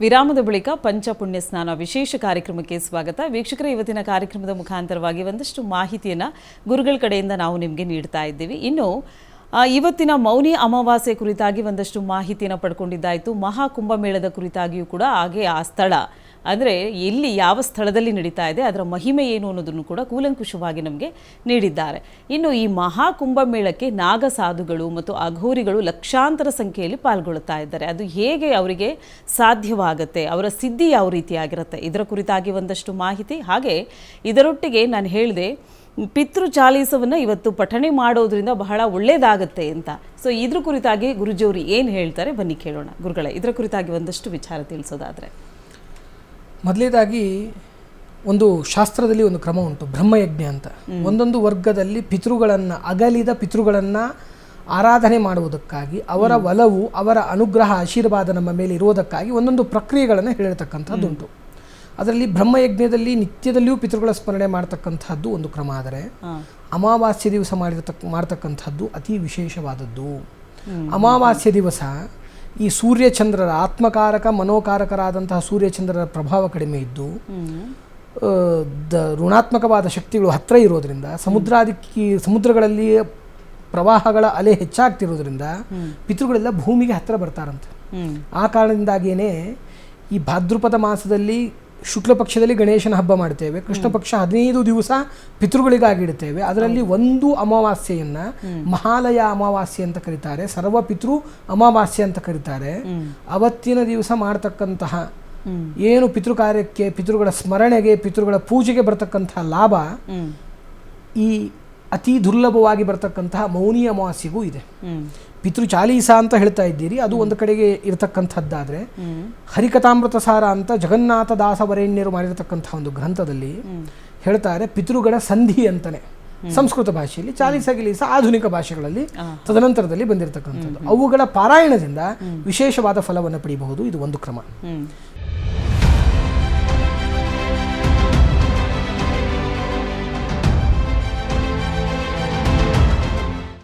ವಿರಾಮದ ಬಳಿಕ ಪಂಚಪುಣ್ಯ ಸ್ನಾನ ವಿಶೇಷ ಕಾರ್ಯಕ್ರಮಕ್ಕೆ ಸ್ವಾಗತ. ವೀಕ್ಷಕರೇ, ಇವತ್ತಿನ ಕಾರ್ಯಕ್ರಮದ ಮುಖಾಂತರವಾಗಿ ಒಂದಷ್ಟು ಮಾಹಿತಿಯನ್ನು ಗುರುಗಳ ಕಡೆಯಿಂದ ನಾವು ನಿಮಗೆ ನೀಡ್ತಾ ಇದ್ದೀವಿ. ಇನ್ನು ಇವತ್ತಿನ ಮೌನಿ ಅಮಾವಾಸ್ಯೆ ಕುರಿತಾಗಿ ಒಂದಷ್ಟು ಮಾಹಿತಿಯನ್ನು ಪಡ್ಕೊಂಡಿದ್ದಾಯಿತು. ಮಹಾಕುಂಭಮೇಳದ ಕುರಿತಾಗಿಯೂ ಕೂಡ ಹಾಗೆ ಆ ಸ್ಥಳ ಅಂದರೆ ಎಲ್ಲಿ ಯಾವ ಸ್ಥಳದಲ್ಲಿ ನಡೀತಾ ಇದೆ, ಅದರ ಮಹಿಮೆ ಏನು ಅನ್ನೋದನ್ನು ಕೂಡ ಕೂಲಂಕುಷವಾಗಿ ನಮಗೆ ನೀಡಿದ್ದಾರೆ. ಇನ್ನು ಈ ಮಹಾಕುಂಭಮೇಳಕ್ಕೆ ನಾಗ ಸಾಧುಗಳು ಮತ್ತು ಅಘೋರಿಗಳು ಲಕ್ಷಾಂತರ ಸಂಖ್ಯೆಯಲ್ಲಿ ಪಾಲ್ಗೊಳ್ಳುತ್ತಾ ಇದ್ದಾರೆ. ಅದು ಹೇಗೆ ಅವರಿಗೆ ಸಾಧ್ಯವಾಗುತ್ತೆ, ಅವರ ಸಿದ್ಧಿ ಯಾವ ರೀತಿಯಾಗಿರುತ್ತೆ, ಇದರ ಕುರಿತಾಗಿ ಒಂದಷ್ಟು ಮಾಹಿತಿ. ಹಾಗೆ ಇದರೊಟ್ಟಿಗೆ ನಾನು ಹೇಳಿದೆ, ಪಿತೃ ಚಾಲೀಸವನ್ನು ಇವತ್ತು ಪಠಣೆ ಮಾಡೋದ್ರಿಂದ ಬಹಳ ಒಳ್ಳೆಯದಾಗತ್ತೆ ಅಂತ. ಸೊ ಇದ್ರ ಕುರಿತಾಗಿ ಗುರುಜಿಯವರು ಏನು ಹೇಳ್ತಾರೆ ಬನ್ನಿ ಕೇಳೋಣ. ಗುರುಗಳೇ, ಇದರ ಕುರಿತಾಗಿ ಒಂದಷ್ಟು ವಿಚಾರ ತಿಳಿಸೋದಾದರೆ. ಮೊದಲೇದಾಗಿ ಒಂದು ಶಾಸ್ತ್ರದಲ್ಲಿ ಒಂದು ಕ್ರಮ ಉಂಟು, ಬ್ರಹ್ಮಯಜ್ಞ ಅಂತ. ಒಂದೊಂದು ವರ್ಗದಲ್ಲಿ ಪಿತೃಗಳನ್ನು, ಅಗಲಿದ ಪಿತೃಗಳನ್ನು ಆರಾಧನೆ ಮಾಡುವುದಕ್ಕಾಗಿ, ಅವರ ಒಲವು, ಅವರ ಅನುಗ್ರಹ, ಆಶೀರ್ವಾದ ನಮ್ಮ ಮೇಲೆ ಇರುವುದಕ್ಕಾಗಿ ಒಂದೊಂದು ಪ್ರಕ್ರಿಯೆಗಳನ್ನು ಹೇಳಿರ್ತಕ್ಕಂಥದ್ದುಂಟು. ಅದರಲ್ಲಿ ಬ್ರಹ್ಮಯಜ್ಞದಲ್ಲಿ ನಿತ್ಯದಲ್ಲಿಯೂ ಪಿತೃಗಳ ಸ್ಮರಣೆ ಮಾಡ್ತಕ್ಕಂಥದ್ದು ಒಂದು ಕ್ರಮ. ಆದರೆ ಅಮಾವಾಸ್ಯೆ ದಿವಸ ಮಾಡ್ತಕ್ಕಂಥದ್ದು ಅತಿ ವಿಶೇಷವಾದದ್ದು. ಅಮಾವಾಸ್ಯೆ ದಿವಸ ಈ ಸೂರ್ಯಚಂದ್ರರ ಆತ್ಮಕಾರಕ ಮನೋಕಾರಕರಾದಂತಹ ಸೂರ್ಯಚಂದ್ರರ ಪ್ರಭಾವ ಕಡಿಮೆ ಇದ್ದು ಋಣಾತ್ಮಕವಾದ ಶಕ್ತಿಗಳು ಹತ್ತಿರ ಇರೋದ್ರಿಂದ, ಸಮುದ್ರಗಳಲ್ಲಿ ಪ್ರವಾಹಗಳ ಅಲೆ ಹೆಚ್ಚಾಗ್ತಿರೋದ್ರಿಂದ ಪಿತೃಗಳೆಲ್ಲ ಭೂಮಿಗೆ ಹತ್ತಿರ ಬರ್ತಾರಂತೆ. ಆ ಕಾರಣದಿಂದಾಗಿಯೇ ಈ ಭಾದ್ರಪದ ಮಾಸದಲ್ಲಿ ಶುಕ್ಲ ಪಕ್ಷದಲ್ಲಿ ಗಣೇಶನ ಹಬ್ಬ ಮಾಡ್ತೇವೆ, ಕೃಷ್ಣ ಪಕ್ಷ 15 ದಿವಸ ಪಿತೃಗಳಿಗಾಗಿ ಇಡ್ತೇವೆ. ಅದರಲ್ಲಿ ಒಂದು ಅಮಾವಾಸ್ಯೆಯನ್ನ ಮಹಾಲಯ ಅಮಾವಾಸ್ಯೆ ಅಂತ ಕರೀತಾರೆ, ಸರ್ವ ಪಿತೃ ಅಮಾವಾಸ್ಯೆ ಅಂತ ಕರೀತಾರೆ. ಅವತ್ತಿನ ದಿವಸ ಮಾಡ್ತಕ್ಕಂತಹ ಏನು ಪಿತೃ ಕಾರ್ಯಕ್ಕೆ, ಪಿತೃಗಳ ಸ್ಮರಣೆಗೆ, ಪಿತೃಗಳ ಪೂಜೆಗೆ ಬರ್ತಕ್ಕಂತಹ ಲಾಭ ಈ ಅತಿ ದುರ್ಲಭವಾಗಿ ಬರ್ತಕ್ಕಂತಹ ಮೌನಿ ಅಮಾವಾಸ್ಯೆಗೂ ಇದೆ. ಪಿತೃ ಚಾಲೀಸ ಅಂತ ಹೇಳ್ತಾ ಇದ್ದೀರಿ, ಅದು ಒಂದು ಕಡೆಗೆ ಇರತಕ್ಕಂಥದ್ದಾದರೆ, ಹರಿಕಥಾಮೃತ ಸಾರ ಅಂತ ಜಗನ್ನಾಥ ದಾಸವರೇಣ್ಯರು ಮಾಡಿರತಕ್ಕಂಥ ಒಂದು ಗ್ರಂಥದಲ್ಲಿ ಹೇಳ್ತಾರೆ, ಪಿತೃಗಳ ಸಂಧಿ ಅಂತಾನೆ ಸಂಸ್ಕೃತ ಭಾಷೆಯಲ್ಲಿ, ಚಾಲೀಸ ಗಿಲೀಸ ಆಧುನಿಕ ಭಾಷೆಗಳಲ್ಲಿ ತದನಂತರದಲ್ಲಿ ಬಂದಿರತಕ್ಕಂಥದ್ದು. ಅವುಗಳ ಪಾರಾಯಣದಿಂದ ವಿಶೇಷವಾದ ಫಲವನ್ನು ಪಡೆಯಬಹುದು. ಇದು ಒಂದು ಕ್ರಮ.